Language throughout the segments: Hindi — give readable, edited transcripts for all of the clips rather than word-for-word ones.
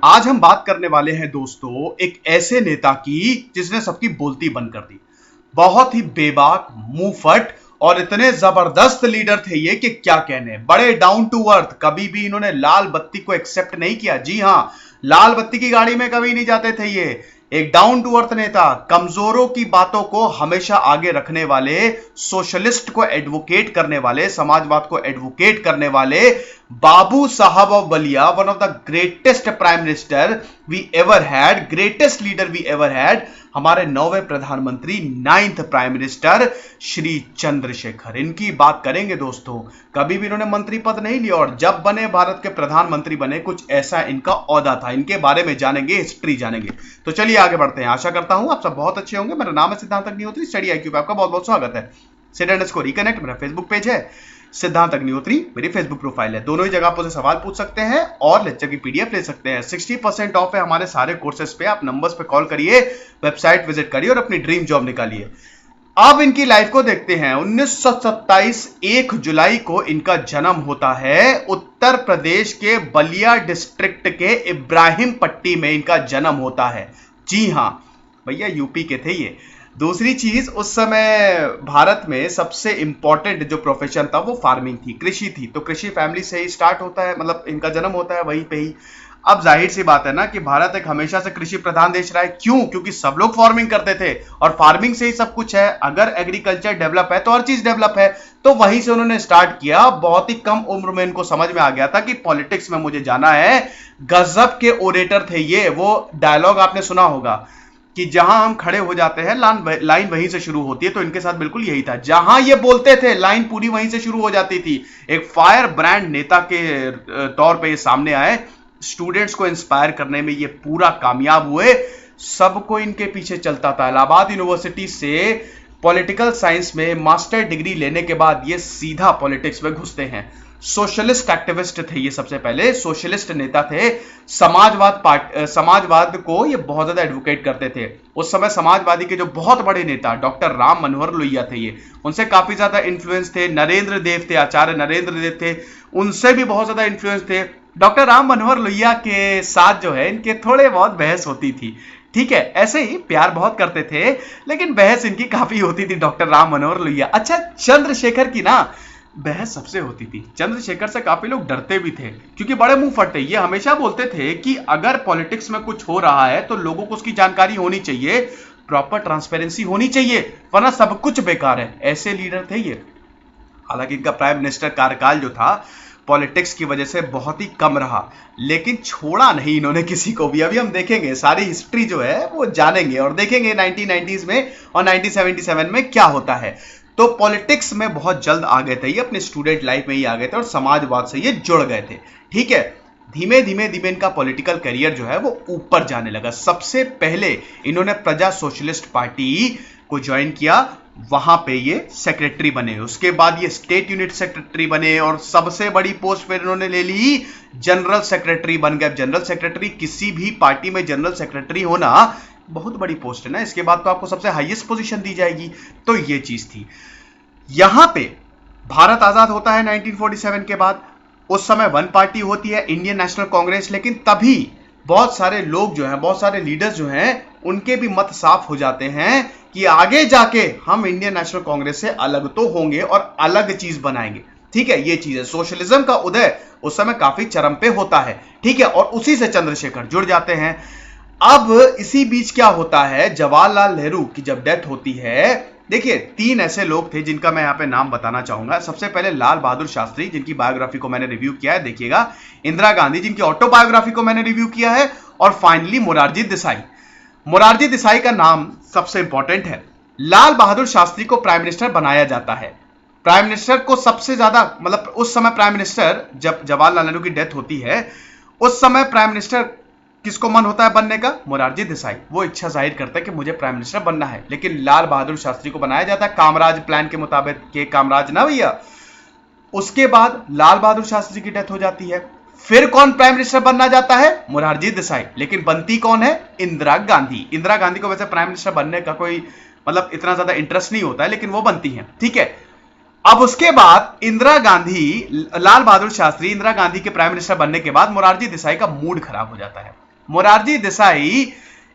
आज हम बात करने वाले हैं दोस्तों एक ऐसे नेता की जिसने सबकी बोलती बंद कर दी। बहुत ही बेबाक, मुंहफट और इतने जबरदस्त लीडर थे ये कि क्या कहने। बड़े डाउन टू अर्थ, कभी भी इन्होंने लाल बत्ती को एक्सेप्ट नहीं किया। जी हां, लाल बत्ती की गाड़ी में कभी नहीं जाते थे ये। एक डाउन टू अर्थ नेता, कमजोरों की बातों को हमेशा आगे रखने वाले, सोशलिस्ट को एडवोकेट करने वाले, समाजवाद को एडवोकेट करने वाले बाबू साहब of Ballia, one of the greatest prime minister we ever had, greatest leader we ever had, हमारे 9वें प्रधानमंत्री, 9th prime minister Shri Chandrashekhar. इनकी बात करेंगे दोस्तों। कभी भी इन्होंने मंत्री पद नहीं लिया और जब बने, भारत के प्रधानमंत्री बने, कुछ ऐसा इनका ओहदा था। इनके बारे में जानेंगे, हिस्ट्री जानेंगे। तो चलिए आगे बढ़ते हैं। आशा करता हूं आप सब बहुत अच्छे होंगे। मेरा नाम है सिद्धांत अग्निहोत्री, स्टडी IQ पे आपका बहुत बहुत स्वागत है। @रिकनेक्ट मेरा फेसबुक पेज है, सिद्धांत अग्निहोत्री मेरी फेसबुक प्रोफाइल है। दोनों ही जगह आप मुझसे सवाल पूछ सकते हैं और लेक्चर की PDF ले सकते हैं। 60% ऑफ है हमारे सारे कोर्सेज पे। आप नंबर्स पे कॉल करिए, वेबसाइट विजिट करिए और अपनी ड्रीम जॉब निकालिए। अब इनकी लाइफ को देखते हैं। 1927 1 जुलाई को इनका जन्म होता है। उत्तर प्रदेश के बलिया डिस्ट्रिक्ट के इब्राहिम पट्टी में इनका जन्म होता है। जी हां भैया, यूपी के थे ये। दूसरी चीज, उस समय भारत में सबसे इंपॉर्टेंट जो प्रोफेशन था वो फार्मिंग थी, कृषि थी। तो कृषि फैमिली से ही स्टार्ट होता है, मतलब इनका जन्म होता है वहीं पे ही। अब जाहिर सी बात है ना कि भारत एक हमेशा से कृषि प्रधान देश रहा है। क्यों? क्योंकि सब लोग फार्मिंग करते थे और फार्मिंग से ही सब कुछ है। अगर एग्रीकल्चर डेवलप है तो हर चीज डेवलप है। तो वहीं से उन्होंने स्टार्ट किया। बहुत ही कम उम्र में इनको समझ में आ गया था कि पॉलिटिक्स में मुझे जाना है। गजब के ओरेटर थे ये। वो डायलॉग आपने सुना होगा कि जहां हम खड़े हो जाते हैं लाइन वहीं से शुरू होती है। तो इनके साथ बिल्कुल यही था। जहां ये बोलते थे लाइन पूरी वहीं से शुरू हो जाती थी। एक फायर ब्रांड नेता के तौर पे ये सामने आए। स्टूडेंट्स को इंस्पायर करने में ये पूरा कामयाब हुए। सबको इनके पीछे चलता था। इलाहाबाद यूनिवर्सिटी से पॉलिटिकल साइंस में मास्टर डिग्री लेने के बाद ये सीधा पॉलिटिक्स में घुसते हैं। सोशलिस्ट एक्टिविस्ट थे ये, सबसे पहले सोशलिस्ट नेता थे। समाजवाद को ये बहुत ज्यादा एडवोकेट करते थे। उस समय समाजवादी के जो बहुत बड़े नेता डॉक्टर राम मनोहर लोहिया थे ये, उनसे काफी ज्यादा इन्फ्लुएंस थे। नरेंद्र देव थे, आचार्य नरेंद्र देव थे, उनसे भी बहुत ज्यादा इन्फ्लुएंस थे। डॉक्टर राम मनोहर लोहिया के साथ जो है इनके थोड़े बहुत बहस होती थी। ठीक है, ऐसे ही प्यार बहुत करते थे लेकिन बहस इनकी काफी होती थी डॉक्टर राम मनोहर लोहिया। अच्छा, चंद्रशेखर की ना बहस सबसे होती थी। चंद्रशेखर से काफी लोग डरते भी थे क्योंकि बड़े मुंह फटे। ये हमेशा बोलते थे कि अगर पॉलिटिक्स में कुछ हो रहा है तो लोगों को उसकी जानकारी होनी चाहिए, प्रॉपर ट्रांसपेरेंसी होनी चाहिए, वरना सब कुछ बेकार है। ऐसे लीडर थे ये। हालांकि इनका प्राइम मिनिस्टर कार्यकाल जो था पॉलिटिक्स की वजह से बहुत ही कम रहा, लेकिन छोड़ा नहीं इन्होंने किसी को भी। अभी हम देखेंगे, सारी हिस्ट्री जो है वो जानेंगे और देखेंगे 1990s में और 1977 में क्या होता है। तो पॉलिटिक्स में बहुत जल्द आ गए थे ये, अपने स्टूडेंट लाइफ में ही आ गए थे और समाजवाद से ये जुड़ गए थे। ठीक है, धीमे धीमे धीमे इनका पॉलिटिकल करियर जो है वो ऊपर जाने लगा। सबसे पहले इन्होंने प्रजा सोशलिस्ट पार्टी को ज्वाइन किया, वहां पे ये सेक्रेटरी बने। उसके बाद ये स्टेट यूनिट सेक्रेटरी बने और सबसे बड़ी पोस्ट फिर इन्होंने ले ली, जनरल सेक्रेटरी बन गए। जनरल सेक्रेटरी, किसी भी पार्टी में जनरल सेक्रेटरी होना बहुत बड़ी पोस्ट है ना। इसके बाद तो आपको सबसे हाईएस्ट पोजीशन दी जाएगी। तो ये चीज थी। यहां पे भारत आजाद होता है 1947 के बाद। उस समय वन पार्टी होती है, इंडियन नेशनल कांग्रेस। लेकिन तभी बहुत सारे लोग जो हैं, बहुत सारे लीडर्स जो हैं, उनके भी मत साफ हो जाते हैं कि आगे जाके हम इंडियन नेशनल कांग्रेस से अलग तो होंगे और अलग चीज बनाएंगे। ठीक है, ये चीज है। सोशलिज्म का उदय उस समय काफी चरम पे होता है। ठीक है, और उसी से चंद्रशेखर जुड़ जाते हैं। अब इसी बीच क्या होता है, जवाहरलाल नेहरू की जब डेथ होती है, देखिए 3 ऐसे लोग थे जिनका मैं यहां पे नाम बताना चाहूंगा। सबसे पहले लाल बहादुर शास्त्री, जिनकी बायोग्राफी को मैंने रिव्यू किया है, देखिएगा। इंदिरा गांधी, जिनकी ऑटोबायोग्राफी को मैंने रिव्यू किया है। और फाइनली मोरारजी देसाई। मोरारजी देसाई का नाम सबसे इंपॉर्टेंट है। लाल बहादुर शास्त्री को प्राइम मिनिस्टर बनाया जाता है। प्राइम मिनिस्टर को सबसे ज्यादा, मतलब उस समय प्राइम मिनिस्टर, जब जवाहरलाल नेहरू की डेथ होती है, उस समय प्राइम मिनिस्टर किसको मन होता है बनने का? मोरारजी देसाई। वो इच्छा जाहिर करता है कि मुझे प्राइम मिनिस्टर बनना है, लेकिन लाल बहादुर शास्त्री को बनाया जाता है कामराज प्लान के मुताबिक। के कामराज ना भैया। उसके बाद लाल बहादुर शास्त्री की डेथ हो जाती है। फिर कौन प्राइम मिनिस्टर बनना जाता है? मोरारजी देसाई। लेकिन बनती कौन है? इंदिरा गांधी। इंदिरा गांधी को वैसे प्राइम मिनिस्टर बनने का कोई मतलब इतना ज्यादा इंटरेस्ट नहीं होता है, लेकिन वो बनती हैं। ठीक है, अब उसके बाद इंदिरा गांधी, लाल बहादुर शास्त्री इंदिरा गांधी के प्राइम मिनिस्टर बनने के बाद मोरारजी देसाई का मूड खराब हो जाता है। मोरारजी देसाई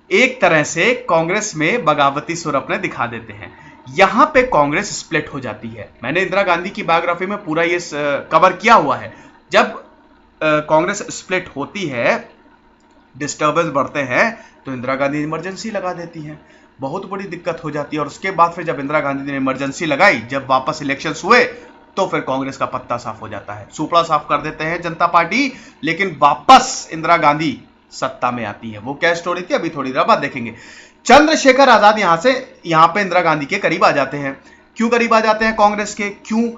एक तरह से कांग्रेस में बगावती सुर अपने दिखा देते हैं। यहां पे कांग्रेस स्प्लिट हो जाती है। मैंने इंदिरा गांधी की बायोग्राफी में पूरा ये कवर किया हुआ है। जब कांग्रेस स्प्लिट होती है, डिस्टर्बेंस बढ़ते हैं, तो इंदिरा गांधी इमरजेंसी लगा देती है। बहुत बड़ी दिक्कत हो जाती है। और उसके बाद फिर जब इंदिरा गांधी ने इमरजेंसी लगाई, जब वापस इलेक्शंस हुए, तो फिर कांग्रेस का पत्ता साफ हो जाता है, सुपड़ा साफ कर देते हैं जनता पार्टी। लेकिन वापस इंदिरा गांधी सत्ता में आती है। वो क्या स्टोरी थी, अभी थोड़ी देर बाद देखेंगे। चंद्रशेखर आजाद यहां पे इंदिरा गांधी के करीब आ जाते हैं। क्यों करीब आ जाते हैं कांग्रेस के? क्यों?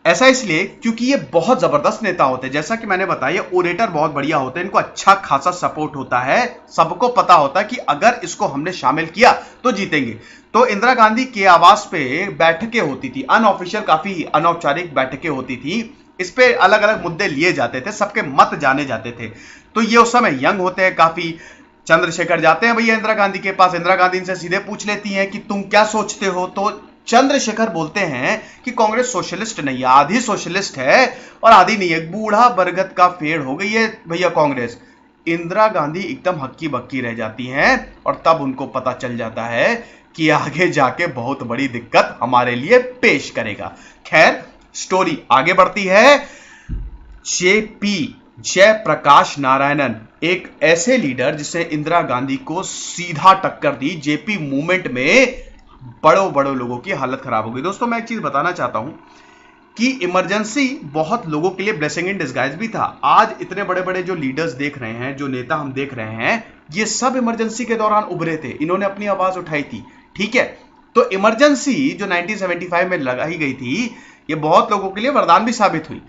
ऐसा इसलिए क्योंकि ये बहुत जबरदस्त नेता होते हैं। जैसा कि मैंने बताया, ओरेटर बहुत बढ़िया होते हैं, इनको अच्छा खासा सपोर्ट होता है। सबको पता होता है कि अगर इसको हमने शामिल किया तो जीतेंगे। तो इंदिरा गांधी के आवास पे बैठकें होती थी, अनऑफिशियल, काफी अनौपचारिक बैठकें होती थी। इस पे अलग अलग मुद्दे लिए जाते थे, सबके मत जाने जाते थे। तो ये उस समय यंग होते हैं काफी। चंद्रशेखर जाते हैं भैया इंदिरा गांधी के पास। इंदिरा गांधी इनसे सीधे पूछ लेती हैं कि तुम क्या सोचते हो? तो चंद्रशेखर बोलते हैं कि कांग्रेस सोशलिस्ट नहीं है, आधी सोशलिस्ट है और आधी नहीं है, बूढ़ा बरगद का पेड़ हो गई है भैया कांग्रेस। इंदिरा गांधी एकदम हक्की बक्की रह जाती हैं और तब उनको पता चल जाता है कि आगे जाके बहुत बड़ी दिक्कत हमारे लिए पेश करेगा। खैर, स्टोरी आगे बढ़ती है। जयप्रकाश नारायणन एक ऐसे लीडर जिसने इंदिरा गांधी को सीधा टक्कर दी। जेपी मूवमेंट में बड़ों लोगों की हालत खराब हो गई। दोस्तों, मैं एक चीज बताना चाहता हूं कि इमरजेंसी बहुत लोगों के लिए ब्लेसिंग इन डिस्गाइज भी था। आज इतने बड़े बड़े जो लीडर्स देख रहे हैं, जो नेता हम देख रहे हैं, ये सब इमरजेंसी के दौरान उभरे थे। इन्होंने अपनी आवाज उठाई थी। ठीक है, तो इमरजेंसी जो 1975 में लगाई गई थी, ये बहुत लोगों के लिए वरदान भी साबित हुई।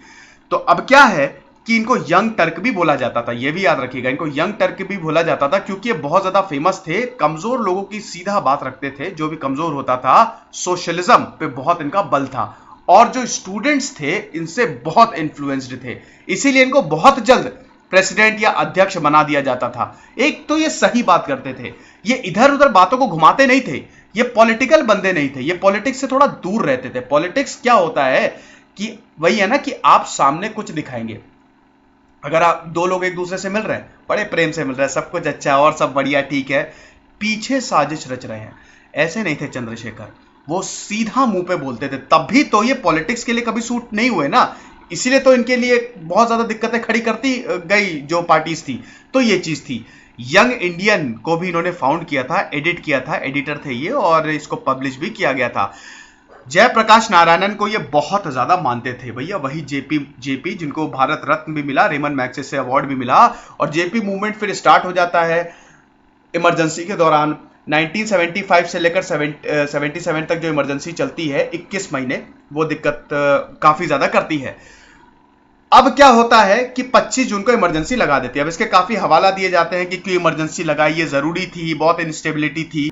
तो अब क्या है कि इनको यंग टर्क भी बोला जाता था। ये भी याद रखिएगा, इनको यंग टर्क भी बोला जाता था क्योंकि ये बहुत ज्यादा फेमस थे। कमजोर लोगों की सीधा बात रखते थे। जो भी कमजोर होता था, सोशलिज्म पे बहुत इनका बल था। और जो स्टूडेंट्स थे, इनसे बहुत इन्फ्लुएंस्ड थे। इसीलिए इनको बहुत जल्द प्रेसिडेंट या अध्यक्ष बना दिया जाता था। एक तो ये सही बात करते थे, ये इधर उधर बातों को घुमाते नहीं थे। ये पॉलिटिकल बंदे नहीं थे, ये पॉलिटिक्स से थोड़ा दूर रहते थे। पॉलिटिक्स क्या होता है कि वही है ना कि आप सामने कुछ दिखाएंगे। अगर आप दो लोग एक दूसरे से मिल रहे हैं, बड़े प्रेम से मिल रहे हैं, सब कुछ अच्छा और सब बढ़िया, ठीक है, पीछे साजिश रच रहे हैं। ऐसे नहीं थे चंद्रशेखर, वो सीधा मुंह पे बोलते थे। तभी तो ये पॉलिटिक्स के लिए कभी सूट नहीं हुए ना, इसीलिए तो इनके लिए बहुत ज्यादा दिक्कतें खड़ी करती गई जो पार्टीज थी। तो ये चीज थी। यंग इंडियन को भी इन्होंने फाउंड किया था, एडिट किया था, एडिटर थे ये, और इसको पब्लिश भी किया गया था। जयप्रकाश नारायणन को ये बहुत ज्यादा मानते थे भैया, वही जेपी जिनको भारत रत्न भी मिला, रेमन मैग्सेसे अवार्ड भी मिला। और जेपी मूवमेंट फिर स्टार्ट हो जाता है इमरजेंसी के दौरान। 1975 से लेकर 77 तक जो इमरजेंसी चलती है, 21 महीने, वो दिक्कत काफी ज्यादा करती है। अब क्या होता है कि 25 जून को इमरजेंसी लगा देती है। अब इसके काफी हवाला दिए जाते हैं कि क्यों इमरजेंसी लगाई, ये जरूरी थी, बहुत इंस्टेबिलिटी थी।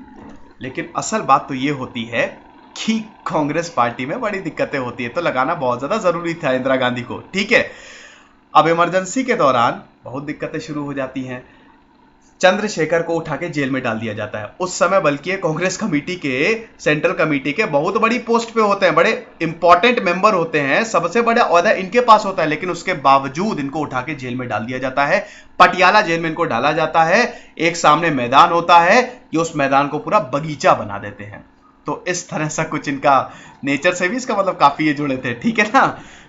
लेकिन असल बात तो ये होती है कि कांग्रेस पार्टी में बड़ी दिक्कतें होती है, तो लगाना बहुत ज्यादा जरूरी था इंदिरा गांधी को। ठीक है, अब इमरजेंसी के दौरान बहुत दिक्कतें शुरू हो जाती हैं। चंद्रशेखर को उठा के जेल में डाल दिया जाता है। उस समय बल्कि कांग्रेस कमेटी के, सेंट्रल कमेटी के बहुत बड़ी पोस्ट पे होते हैं, बड़े इंपॉर्टेंट मेंबर होते हैं, सबसे बड़ा ओहदा इनके पास होता है। लेकिन उसके बावजूद इनको उठा के जेल में डाल दिया जाता है। पटियाला जेल में इनको डाला जाता है। एक सामने मैदान होता है, ये उस मैदान को पूरा बगीचा बना देते हैं। तो इस तरह से कुछ इनका नेचर से भी इसका मतलब काफी ये जुड़े थे। ठीक है ना,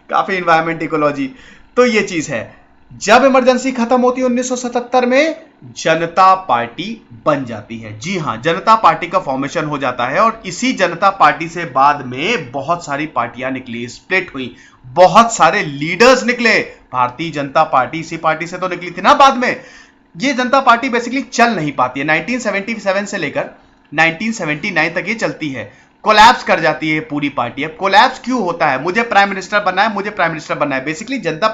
काफी इन्वायरमेंट, इकोलॉजी। तो ये चीज है। जब इमरजेंसी खत्म होती है 1977 में, जनता पार्टी बन जाती है। जी हां, जनता पार्टी का फॉर्मेशन हो जाता है। और इसी जनता पार्टी से बाद में बहुत सारी पार्टियां निकली, स्प्लिट हुई, बहुत सारे लीडर्स निकले। भारतीय जनता पार्टी इसी पार्टी से तो निकली थी ना बाद में। ये जनता पार्टी बेसिकली चल नहीं पाती है। 1977 से लेकर 1979 तक ये चलती है, कोलैप्स कर जाती है पूरी पार्टी। अब कोलैप्स क्यों होता है? मुझे प्राइम मिनिस्टर बनना है, मुझे प्राइम मिनिस्टर बनना है। बेसिकली जनता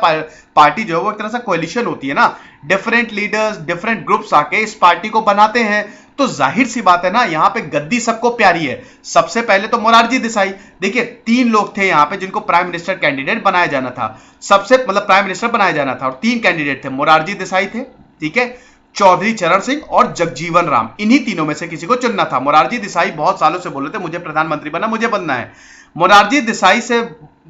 पार्टी जो है वो एक तरह से कोalition होती है ना, डिफरेंट लीडर्स, डिफरेंट ग्रुप्स आके इस पार्टी को बनाते हैं। तो जाहिर सी बात है ना, यहां पे गद्दी सबको प्यारी है। सबसे पहले तो मोरारजी देसाई, देखिए 3 लोग थे यहां पे जिनको प्राइम मिनिस्टर कैंडिडेट बनाया जाना था। सबसे मतलब प्राइम मिनिस्टर बनाया जाना था, और 3 कैंडिडेट थे। मोरारजी देसाई थे, ठीक है, चौधरी चरण सिंह और जगजीवन राम। इन्हीं तीनों में से किसी को चुनना था। मोरारजी देसाई बहुत सालों से बोल रहे थे मुझे प्रधानमंत्री बनना, मुझे बनना है। मोरारजी देसाई से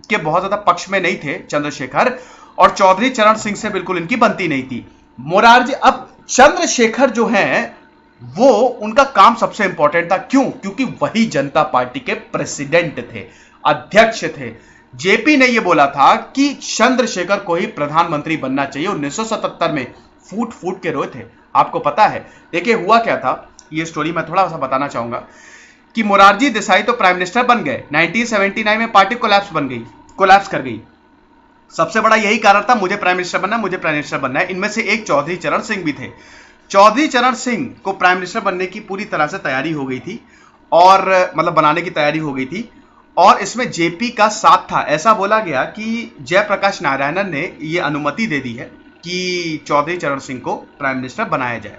के बहुत ज्यादा पक्ष में नहीं थे चंद्रशेखर, और चौधरी चरण सिंह से बिल्कुल इनकी बनती नहीं थी। मोरारजी, अब चंद्रशेखर जो हैं वो, उनका काम सबसे इंपॉर्टेंट था। क्यों? क्योंकि वही जनता पार्टी के प्रेसिडेंट थे, अध्यक्ष थे। जेपी ने ये बोला था कि चंद्रशेखर को ही प्रधानमंत्री बनना चाहिए। 1977 में फूट फूट के रोए थे, आपको पता है। देखिए हुआ क्या था, ये स्टोरी मैं थोड़ा सा बताना चाहूंगा कि मोरारजी देसाई तो प्राइम मिनिस्टर बन गए, 1979 में पार्टी कोलैप्स कर गई। सबसे बड़ा यही कारण था, मुझे प्राइम मिनिस्टर बनना है, मुझे प्राइम मिनिस्टर बनना है। इनमें से एक चौधरी चरण सिंह भी थे। चौधरी चरण सिंह को प्राइम मिनिस्टर बनने की पूरी तरह से तैयारी हो गई थी, और मतलब बनाने की तैयारी हो गई थी, और इसमें जेपी का साथ था। ऐसा बोला गया कि जयप्रकाश नारायणन ने यह अनुमति दे दी है कि चौधरी चरण सिंह को प्राइम मिनिस्टर बनाया जाए।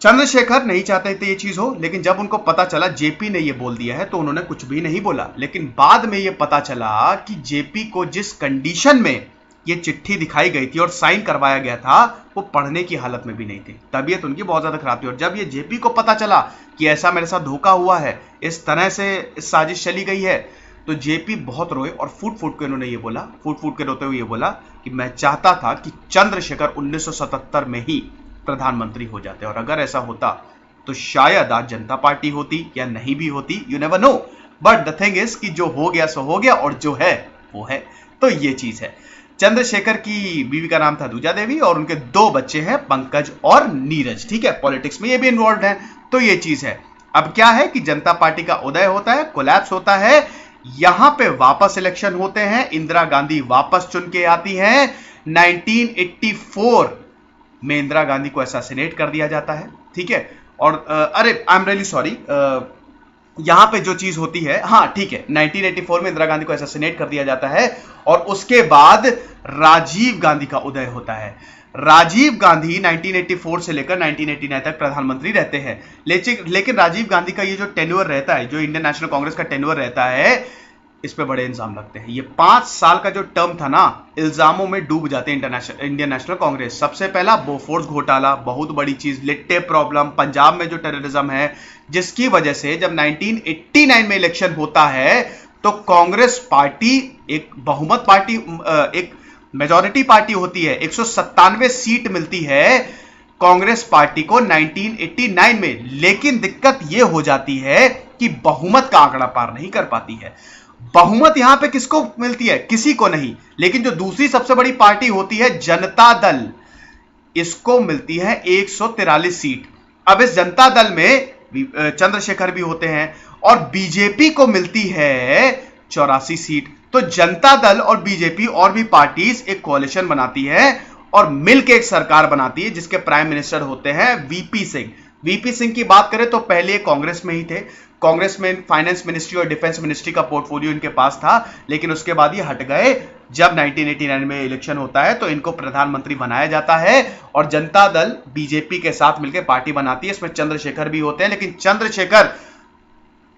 चंद्रशेखर नहीं चाहते थे ये चीज हो, लेकिन जब उनको पता चला जेपी ने ये बोल दिया है तो उन्होंने कुछ भी नहीं बोला। लेकिन बाद में ये पता चला कि जेपी को जिस कंडीशन में ये चिट्ठी दिखाई गई थी और साइन करवाया गया था, वो पढ़ने की हालत में भी नहीं थी। तबीयत उनकी बहुत ज्यादा खराब थी, और जब ये जेपी को पता चला कि ऐसा मेरे साथ धोखा हुआ है, इस तरह से इस साजिश चली गई है, तो जेपी बहुत रोए और फूट फूट के उन्होंने ये बोला, फूट फूट के रोते हुए ये बोला कि मैं चाहता था कि चंद्रशेखर 1977 में ही प्रधानमंत्री हो जाते, और अगर ऐसा होता तो शायद आज जनता पार्टी होती या नहीं भी होती, you never know. But the thing is कि जो हो गया सो हो गया, और जो है वो है। तो ये चीज है। चंद्रशेखर की बीवी का नाम था दूजा देवी, और उनके 2 बच्चे हैं, पंकज और नीरज। ठीक है, पॉलिटिक्स में ये भी इन्वॉल्व है। तो ये चीज है। अब क्या है कि जनता पार्टी का उदय होता है, कोलैप्स होता है, यहां पे वापस इलेक्शन होते हैं, इंदिरा गांधी वापस चुन के आती हैं। 1984 में इंदिरा गांधी को असैसिनेट कर दिया जाता है। ठीक है, और अरे आई एम रियली सॉरी, यहां पे जो चीज होती है, हाँ ठीक है, 1984 में इंदिरा गांधी को असैसिनेट कर दिया जाता है, और उसके बाद राजीव गांधी का उदय होता है। राजीव गांधी 1984 से लेकर 1989 तक प्रधानमंत्री रहते हैं। लेकिन राजीव गांधी का ये जो टेन्योर रहता है, जो इंडियन नेशनल कांग्रेस का टेन्योर रहता है, इस पे बड़े इल्जाम लगते हैं। ये 5 साल का जो टर्म था ना, इल्जामों में डूब जाते हैं इंडियन नेशनल कांग्रेस। सबसे पहला बोफोर्स घोटाला, बहुत बड़ी चीज, लिट्टे प्रॉब्लम, पंजाब में जो टेररिज्म है, जिसकी वजह से जब 1989 में इलेक्शन होता है तो कांग्रेस पार्टी एक बहुमत पार्टी, एक मेजॉरिटी पार्टी होती है, 197 सीट मिलती है कांग्रेस पार्टी को 1989 में। लेकिन दिक्कत यह हो जाती है कि बहुमत का आंकड़ा पार नहीं कर पाती है। बहुमत यहां पे किसको मिलती है? किसी को नहीं। लेकिन जो दूसरी सबसे बड़ी पार्टी होती है जनता दल, इसको मिलती है 143 सीट। अब इस जनता दल में चंद्रशेखर भी होते हैं, और बीजेपी को मिलती है 84 सीट। तो जनता दल और बीजेपी और भी पार्टीज एक कोalition बनाती है और मिलकर एक सरकार बनाती है, जिसके प्राइम मिनिस्टर होते हैं वीपी सिंह। वीपी सिंह की बात करें तो पहले कांग्रेस में ही थे। कांग्रेस में फाइनेंस मिनिस्ट्री और डिफेंस मिनिस्ट्री का पोर्टफोलियो इनके पास था, लेकिन उसके बाद ये हट गए। जब 1989 में इलेक्शन होता है तो इनको प्रधानमंत्री बनाया जाता है, और जनता दल बीजेपी के साथ मिलकर पार्टी बनाती है। इसमें चंद्रशेखर भी होते हैं, लेकिन चंद्रशेखर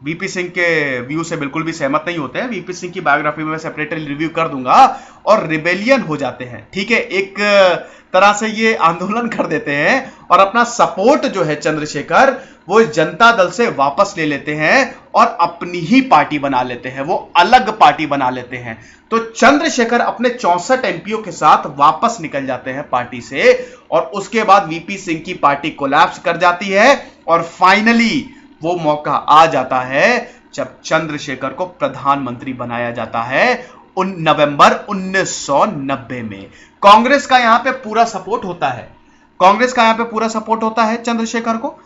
वीपी सिंह के व्यू से बिल्कुल भी सहमत नहीं होते हैं। वीपी सिंह की बायोग्राफी में मैं सेपरेटली रिव्यू कर दूंगा, और रिबेलियन हो जाते हैं। ठीक है, एक तरह से ये आंदोलन कर देते हैं, और अपना सपोर्ट जो है चंद्रशेखर, वो जनता दल से वापस ले लेते हैं और अपनी ही पार्टी बना लेते हैं, वो अलग पार्टी बना लेते हैं। तो चंद्रशेखर अपने 64 एमपीओ के साथ वापस निकल जाते हैं पार्टी से, और उसके बाद वीपी सिंह की पार्टी कोलैप्स कर जाती है, और फाइनली वो मौका आ जाता है जब चंद्रशेखर को प्रधानमंत्री बनाया जाता है नवंबर 1990 में। कांग्रेस का यहां पे पूरा सपोर्ट होता है, कांग्रेस का यहां पे पूरा सपोर्ट होता है चंद्रशेखर को।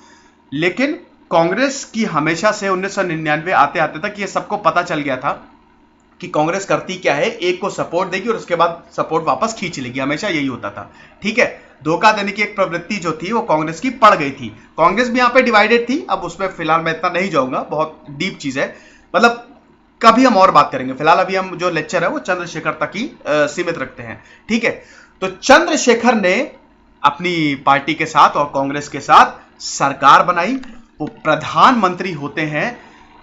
लेकिन कांग्रेस की हमेशा से 1999 आते आते तक ये सबको पता चल गया था कि कांग्रेस करती क्या है, एक को सपोर्ट देगी और उसके बाद सपोर्ट वापस खींच लेगी, हमेशा यही होता था। ठीक है, धोखा देने की एक प्रवृत्ति जो थी वो कांग्रेस की पड़ गई थी। कांग्रेस भी यहां पे डिवाइडेड थी। अब उसमें फिलहाल मैं इतना नहीं जाऊंगा, बहुत डीप चीज है, मतलब कभी हम और बात करेंगे। फिलहाल अभी हम जो लेक्चर है वो चंद्रशेखर तक ही सीमित रखते हैं। ठीक है, तो चंद्रशेखर ने अपनी पार्टी के साथ और कांग्रेस के साथ सरकार बनाई, वो प्रधानमंत्री होते हैं,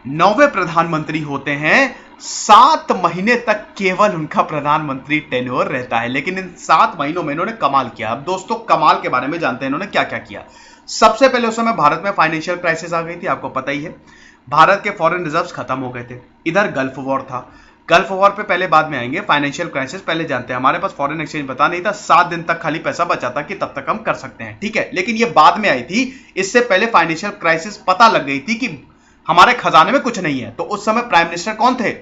9वें प्रधानमंत्री होते हैं। 7 महीने तक केवल उनका प्रधानमंत्री टेन्योर रहता है, लेकिन इन 7 महीनों में इन्होंने कमाल किया। अब दोस्तों, कमाल के बारे में जानते हैं इन्होंने क्या क्या किया। सबसे पहले उस समय भारत में फाइनेंशियल क्राइसिस आ गई थी, आपको पता ही है। भारत के फॉरेन रिजर्व्स खत्म हो गए थे, इधर गल्फ वॉर था, गल्फ वॉर पे पहले बाद में आएंगे, फाइनेंशियल क्राइसिस पहले जानते हैं। हमारे पास फॉरेन एक्सचेंज पता नहीं था, 7 दिन तक खाली पैसा बचा था कि तब तक हम कर सकते हैं, ठीक है। लेकिन ये बाद में आई थी, इससे पहले फाइनेंशियल क्राइसिस पता लग गई थी कि हमारे खजाने में कुछ नहीं है। तो उस समय प्राइम मिनिस्टर कौन थे?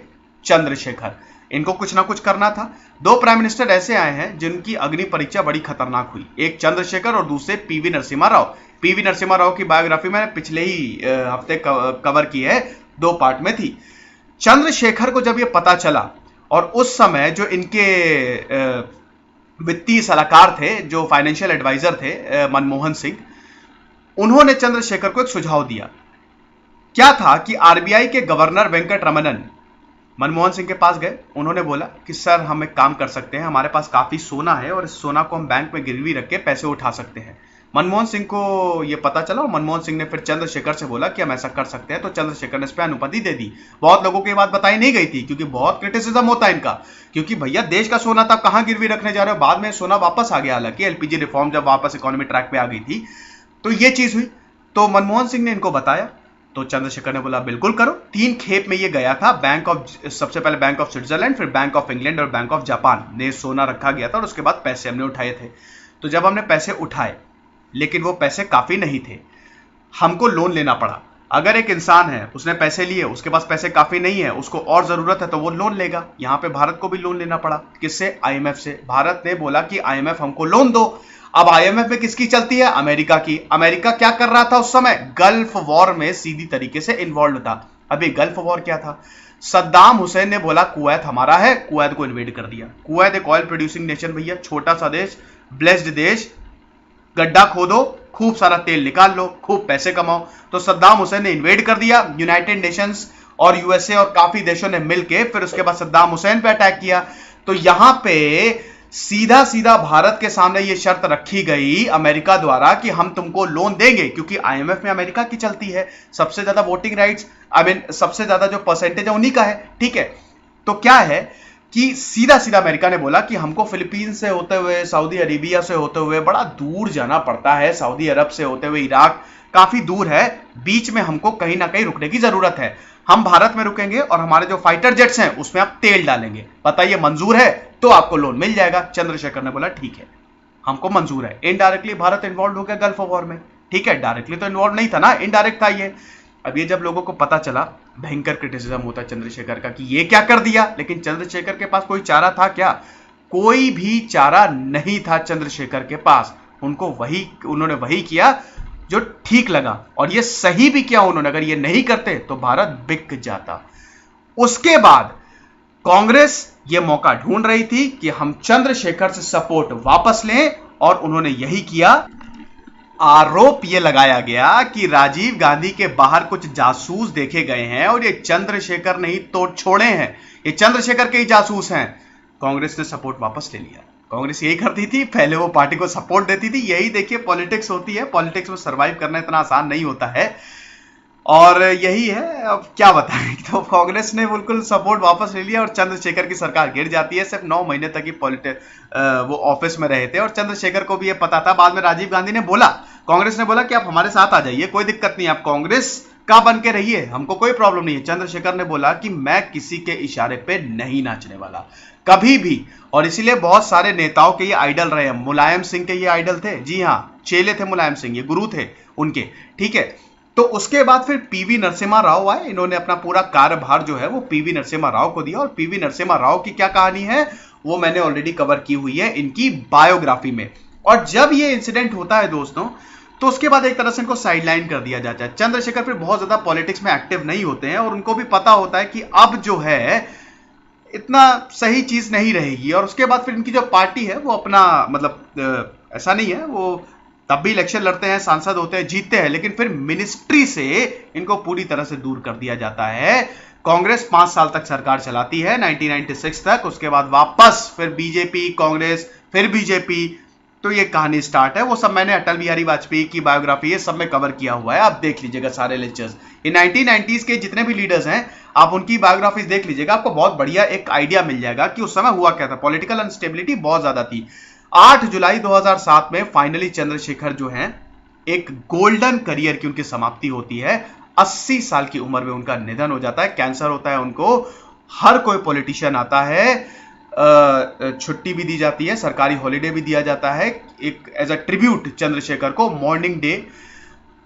चंद्रशेखर। इनको कुछ ना कुछ करना था। 2 प्राइम मिनिस्टर ऐसे आए हैं जिनकी अग्नि परीक्षा बड़ी खतरनाक हुई, एक चंद्रशेखर और दूसरे पीवी नरसिम्हा राव। पीवी नरसिम्हा राव की बायोग्राफी मैंने पिछले ही हफ्ते कवर की है, 2 पार्ट में थी। चंद्रशेखर को जब ये पता चला, और उस समय जो इनके वित्तीय सलाहकार थे, जो फाइनेंशियल एडवाइजर थे, मनमोहन सिंह, उन्होंने चंद्रशेखर को एक सुझाव दिया। क्या था कि आरबीआई के गवर्नर वेंकट रमनन मनमोहन सिंह के पास गए। उन्होंने बोला कि सर हम एक काम कर सकते हैं, हमारे पास काफी सोना है और इस सोना को हम बैंक में गिरवी रख के पैसे उठा सकते हैं। मनमोहन सिंह को यह पता चला और मनमोहन सिंह ने फिर चंद्रशेखर से बोला कि हम ऐसा कर सकते हैं। तो चंद्रशेखर ने इस पर अनुमति दे दी। बहुत लोगों को ये बात बताई नहीं गई थी, क्योंकि बहुत क्रिटिसिज्म होता है इनका, क्योंकि भैया देश का सोना तब कहां गिरवी रखने जा रहे हो। बाद में सोना वापस आ गया, हालांकि एलपीजी रिफॉर्म जब वापस इकोनॉमी ट्रैक पे आ गई थी तो ये चीज हुई। तो मनमोहन सिंह ने इनको बताया, तो चंद्रशेखर ने बोला बिल्कुल करो। 3 खेप में ये गया था, सबसे पहले बैंक ऑफ स्विट्जरलैंड, फिर बैंक ऑफ इंग्लैंड और बैंक ऑफ जापान ने सोना रखा गया था, और उसके बाद पैसे हमने उठाए थे। तो जब हमने पैसे उठाए, लेकिन वो पैसे काफी नहीं थे, हमको लोन लेना पड़ा। अगर एक इंसान है, उसने पैसे लिए, उसके पास पैसे काफी नहीं है, उसको और जरूरत है, तो वो लोन लेगा। यहां पे भारत को भी लोन लेना पड़ा। किससे? आईएमएफ से। भारत ने बोला कि आईएमएफ हमको लोन दो। अब आईएमएफ में किसकी चलती है? अमेरिका की। अमेरिका क्या कर रहा था उस समय? गल्फ वॉर में सीधी तरीके से इन्वॉल्व था। अभी गल्फ वॉर क्या था? सद्दाम हुसैन ने बोला कुवैत हमारा है, कुवैत को इन्वेड कर दिया। कुवैत एक ऑयल प्रोड्यूसिंग नेशन भैया, छोटा सा देश, ब्लेस्ड देश। गड्ढा खोदो, खूब सारा तेल निकाल लो, खूब पैसे कमाओ। तो सद्दाम हुसैन ने इन्वेड कर दिया। यूनाइटेड नेशंस और यूएसए और काफी देशों ने मिलकर फिर उसके बाद सद्दाम हुसैन पे अटैक किया। तो यहां पे सीधा सीधा भारत के सामने यह शर्त रखी गई अमेरिका द्वारा कि हम तुमको लोन देंगे, क्योंकि आईएमएफ में अमेरिका की चलती है, सबसे ज्यादा वोटिंग राइट्स, सबसे ज्यादा जो परसेंटेज है उन्हीं का है, ठीक है। तो क्या है कि सीधा सीधा अमेरिका ने बोला कि हमको फिलीपींस से होते हुए, सऊदी अरेबिया से होते हुए बड़ा दूर जाना पड़ता है, सऊदी अरब से होते हुए इराक काफी दूर है, बीच में हमको कहीं ना कहीं रुकने की जरूरत है। हम भारत में रुकेंगे और हमारे जो फाइटर जेट्स हैं उसमें आप तेल डालेंगे, बताइए मंजूर है? तो आपको लोन मिल जाएगा। चंद्रशेखर ने बोला ठीक है, हमको मंजूर है। इनडायरेक्टली भारत इन्वॉल्व हो गया गल्फ वॉर में, ठीक है। डायरेक्टली तो इन्वॉल्व नहीं था ना, इनडायरेक्ट था ये। अब ये जब लोगों को पता चला, भयंकर क्रिटिसिज्म होता है चंद्रशेखर का कि ये क्या कर दिया। लेकिन चंद्रशेखर के पास कोई चारा था क्या? कोई भी चारा नहीं था चंद्रशेखर के पास। उन्होंने वही किया जो ठीक लगा, और ये सही भी किया उन्होंने। अगर ये नहीं करते तो भारत बिक जाता। उसके बाद कांग्रेस ये मौका ढूंढ रही थी कि हम चंद्रशेखर से सपोर्ट वापस लें, और उन्होंने यही किया। आरोप यह लगाया गया कि राजीव गांधी के बाहर कुछ जासूस देखे गए हैं और ये चंद्रशेखर नहीं तोड़ छोड़े हैं, ये चंद्रशेखर के ही जासूस हैं। कांग्रेस ने सपोर्ट वापस ले लिया। कांग्रेस यही करती थी, पहले वो पार्टी को सपोर्ट देती थी। यही देखिए पॉलिटिक्स होती है, पॉलिटिक्स में सरवाइव करना इतना आसान नहीं होता है, और यही है। अब क्या बताएं, तो कांग्रेस ने बिल्कुल सपोर्ट वापस ले लिया और चंद्रशेखर की सरकार गिर जाती है। सिर्फ 9 महीने तक ही वो ऑफिस में रहे थे, और चंद्रशेखर को भी ये पता था। बाद में राजीव गांधी ने बोला, कांग्रेस ने बोला कि आप हमारे साथ आ जाइए, कोई दिक्कत नहीं, आप कांग्रेस का बन के रहिए, हमको कोई प्रॉब्लम नहीं है। चंद्रशेखर ने बोला कि मैं किसी के इशारे पे नहीं नाचने वाला कभी भी, और इसीलिए बहुत सारे नेताओं के ये आइडल रहे हैं। मुलायम सिंह के ये आइडल थे, जी हां, चेले थे मुलायम सिंह, ये गुरु थे उनके, ठीक है। तो उसके बाद फिर पीवी नरसिम्हा राव आए। इन्होंने अपना पूरा कार्यभार जो है वो पीवी नरसिम्हा राव को दिया, और पीवी नरसिम्हा राव की क्या कहानी है वो मैंने ऑलरेडी कवर की हुई है इनकी बायोग्राफी में। और जब ये इंसिडेंट होता है दोस्तों, तो उसके बाद एक तरह से इनको साइडलाइन कर दिया जाता है। चंद्रशेखर फिर बहुत ज्यादा पॉलिटिक्स में एक्टिव नहीं होते हैं, और उनको भी पता होता है कि अब जो है इतना सही चीज नहीं रहेगी। और उसके बाद फिर इनकी जो पार्टी है वो अपना, मतलब ऐसा नहीं है, वो तब भी इलेक्शन लड़ते हैं, सांसद होते हैं, जीतते हैं, लेकिन फिर मिनिस्ट्री से इनको पूरी तरह से दूर कर दिया जाता है। कांग्रेस 5 साल तक सरकार चलाती है, 1996 तक। उसके बाद वापस फिर बीजेपी, कांग्रेस, फिर बीजेपी। तो ये कहानी स्टार्ट है। वो सब मैंने अटल बिहारी वाजपेयी की बायोग्राफी ये सब में कवर किया हुआ है, आप देख लीजिएगा सारे लेक्चर्स। ये 1990s के जितने भी लीडर्स हैं आप उनकी बायोग्राफीज देख लीजिएगा, आपको बहुत बढ़िया एक आइडिया मिल जाएगा कि उस समय हुआ क्या था। पॉलिटिकल अनस्टेबिलिटी बहुत ज्यादा थी। 8 जुलाई 2007 में फाइनली चंद्रशेखर जो हैं एक गोल्डन करियर की उनकी समाप्ति होती है। 80 साल की उम्र में उनका निधन हो जाता है, कैंसर होता है उनको। हर कोई पॉलिटिशियन आता है, छुट्टी भी दी जाती है, सरकारी हॉलीडे भी दिया जाता है, एक एज अ ट्रिब्यूट चंद्रशेखर को, मॉर्निंग डे।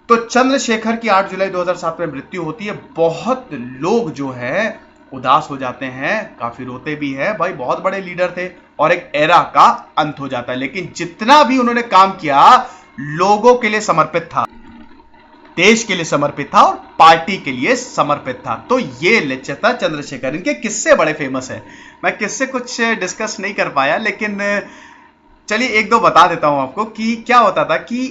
तो चंद्रशेखर की 8 जुलाई 2007 में मृत्यु होती है। बहुत लोग जो है उदास हो जाते हैं, काफी रोते भी हैं, भाई बहुत बड़े लीडर थे और एक एरा का अंत हो जाता है। लेकिन जितना भी उन्होंने काम किया लोगों के लिए समर्पित था, देश के लिए समर्पित था और पार्टी के लिए समर्पित था। तो ये लेक्चर था चंद्रशेखर। इनके किस्से बड़े फेमस है, मैं किस्से कुछ डिस्कस नहीं कर पाया, लेकिन चलिए एक दो बता देता हूं आपको कि क्या होता था कि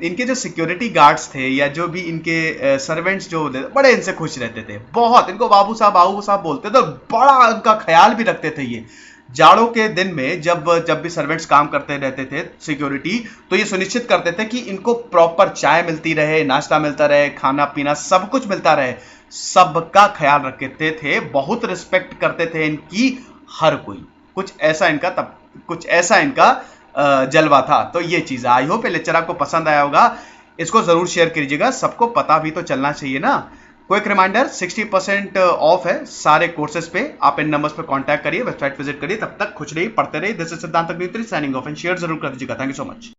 इनके जो सिक्योरिटी गार्ड्स थे या जो भी इनके सर्वेंट्स जो होते थे, बड़े इनसे खुश रहते थे, बहुत इनको बाबू साहब बोलते थे, बड़ा इनका ख्याल भी रखते थे। ये जाड़ों के दिन में जब भी सर्वेंट्स काम करते रहते थे सिक्योरिटी, तो ये सुनिश्चित करते थे कि इनको प्रॉपर चाय मिलती रहे, नाश्ता मिलता रहे, खाना पीना सब कुछ मिलता रहे, सबका ख्याल रखते थे, बहुत रिस्पेक्ट करते थे इनकी हर कोई। कुछ ऐसा इनका जलवा था। तो ये चीज, आई होप ये लेक्चर आपको पसंद आया होगा, इसको जरूर शेयर कीजिएगा, सबको पता भी तो चलना चाहिए ना। क्विक रिमाइंडर, 60% ऑफ है सारे कोर्सेज पे, आप इन नंबर्स पे कांटेक्ट करिए, वेबसाइट विजिट करिए। तब तक कुछ नहीं, पढ़ते रहिए। दिस इज सिद्धांत Agnihotri signing off, and share जरूर कर दीजिएगा। Thank you so much.